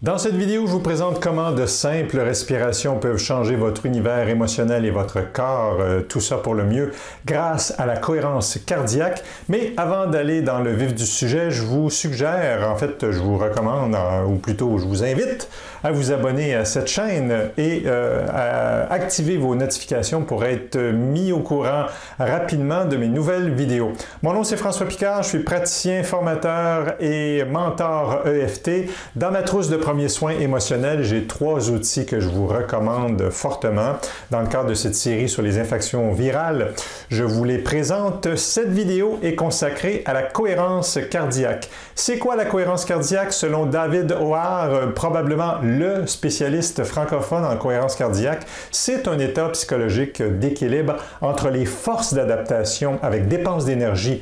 Dans cette vidéo, je vous présente comment de simples respirations peuvent changer votre univers émotionnel et votre corps, tout ça pour le mieux, grâce à la cohérence cardiaque. Mais avant d'aller dans le vif du sujet, je vous suggère, en fait, je vous recommande, ou plutôt je vous invite à vous abonner à cette chaîne et à activer vos notifications pour être mis au courant rapidement de mes nouvelles vidéos. Mon nom c'est François Picard, je suis praticien, formateur et mentor EFT. Dans ma trousse de premiers soins émotionnels, j'ai 3 outils que je vous recommande fortement. Dans le cadre de cette série sur les infections virales, je vous les présente. Cette vidéo est consacrée à la cohérence cardiaque. C'est quoi la cohérence cardiaque? Selon David O'Hare, probablement le spécialiste francophone en cohérence cardiaque, c'est un état psychologique d'équilibre entre les forces d'adaptation avec dépense d'énergie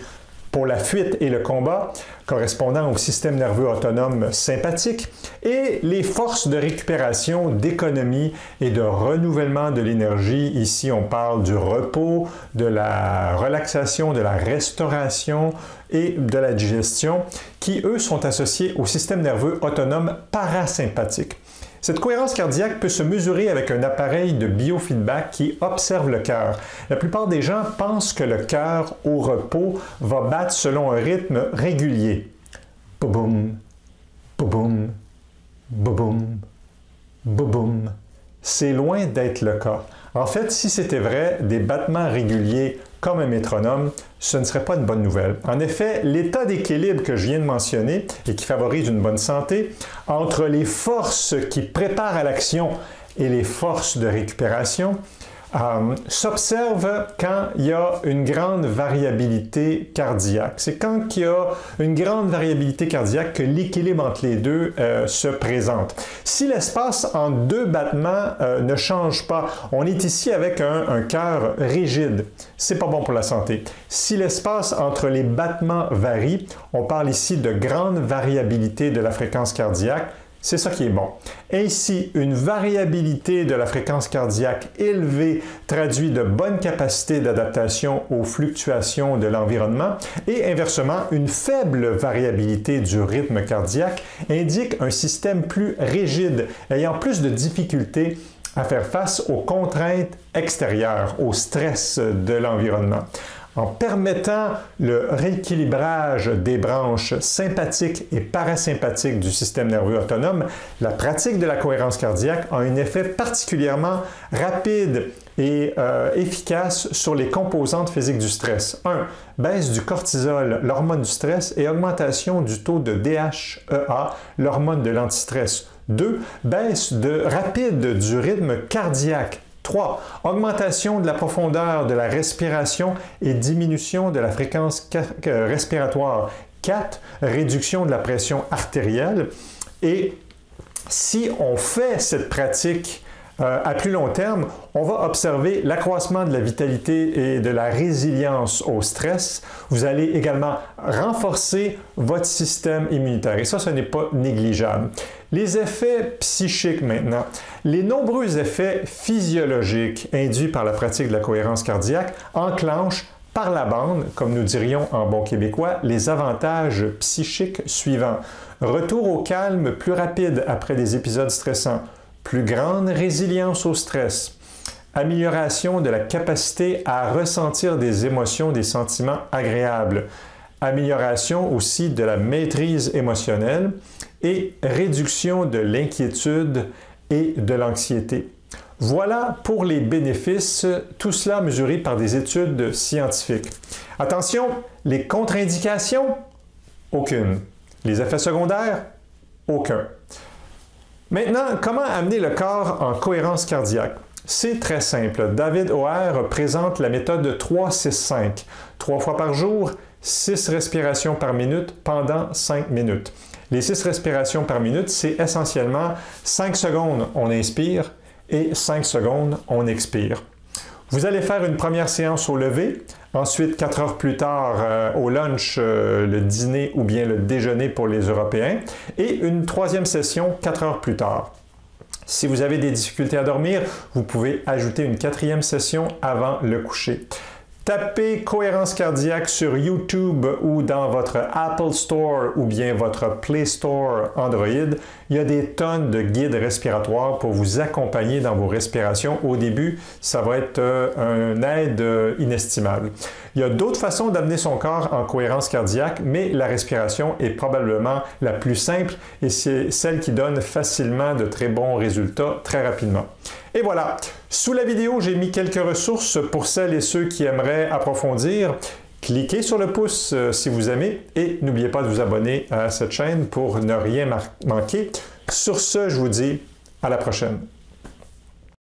pour la fuite et le combat, correspondant au système nerveux autonome sympathique, et les forces de récupération, d'économie et de renouvellement de l'énergie. Ici, on parle du repos, de la relaxation, de la restauration et de la digestion, qui, eux, sont associés au système nerveux autonome parasympathique. Cette cohérence cardiaque peut se mesurer avec un appareil de biofeedback qui observe le cœur. La plupart des gens pensent que le cœur au repos va battre selon un rythme régulier. Boum, boum, boum, boum. C'est loin d'être le cas. En fait, si c'était vrai, des battements réguliers comme un métronome, ce ne serait pas une bonne nouvelle. En effet, l'état d'équilibre que je viens de mentionner et qui favorise une bonne santé, entre les forces qui préparent à l'action et les forces de récupération, s'observe quand il y a une grande variabilité cardiaque. C'est quand il y a une grande variabilité cardiaque que l'équilibre entre les deux se présente. Si l'espace entre 2 battements ne change pas, on est ici avec un cœur rigide. C'est pas bon pour la santé. Si l'espace entre les battements varie, on parle ici de grande variabilité de la fréquence cardiaque. C'est ça qui est bon. Ainsi, une variabilité de la fréquence cardiaque élevée traduit de bonnes capacités d'adaptation aux fluctuations de l'environnement et inversement, une faible variabilité du rythme cardiaque indique un système plus rigide, ayant plus de difficultés à faire face aux contraintes extérieures, au stress de l'environnement. En permettant le rééquilibrage des branches sympathiques et parasympathiques du système nerveux autonome, la pratique de la cohérence cardiaque a un effet particulièrement rapide et efficace sur les composantes physiques du stress. 1. Baisse du cortisol, l'hormone du stress, et augmentation du taux de DHEA, l'hormone de l'antistress. 2. Baisse rapide du rythme cardiaque. 3. Augmentation de la profondeur de la respiration et diminution de la fréquence respiratoire. 4. Réduction de la pression artérielle. Et si on fait cette pratique à plus long terme, on va observer l'accroissement de la vitalité et de la résilience au stress. Vous allez également renforcer votre système immunitaire. Et ça, ce n'est pas négligeable. Les effets psychiques maintenant. Les nombreux effets physiologiques induits par la pratique de la cohérence cardiaque enclenchent par la bande, comme nous dirions en bon québécois, les avantages psychiques suivants. Retour au calme plus rapide après des épisodes stressants. Plus grande résilience au stress, amélioration de la capacité à ressentir des émotions, des sentiments agréables, amélioration aussi de la maîtrise émotionnelle et réduction de l'inquiétude et de l'anxiété. Voilà pour les bénéfices, tout cela mesuré par des études scientifiques. Attention, les contre-indications? Aucune. Les effets secondaires? Aucun. Maintenant, comment amener le corps en cohérence cardiaque? C'est très simple. David O'Hare présente la méthode 3-6-5. 3 fois par jour, 6 respirations par minute pendant 5 minutes. Les 6 respirations par minute, c'est essentiellement 5 secondes, on inspire et 5 secondes, on expire. Vous allez faire une première séance au lever, ensuite 4 heures plus tard au lunch, le dîner ou bien le déjeuner pour les Européens, et une troisième session 4 heures plus tard. Si vous avez des difficultés à dormir, vous pouvez ajouter une 4e session avant le coucher. Tapez cohérence cardiaque sur YouTube ou dans votre Apple Store ou bien votre Play Store Android. Il y a des tonnes de guides respiratoires pour vous accompagner dans vos respirations. Au début, ça va être une aide inestimable. Il y a d'autres façons d'amener son corps en cohérence cardiaque, mais la respiration est probablement la plus simple et c'est celle qui donne facilement de très bons résultats très rapidement. Et voilà, sous la vidéo, j'ai mis quelques ressources pour celles et ceux qui aimeraient approfondir. Cliquez sur le pouce si vous aimez et n'oubliez pas de vous abonner à cette chaîne pour ne rien manquer. Sur ce, je vous dis à la prochaine.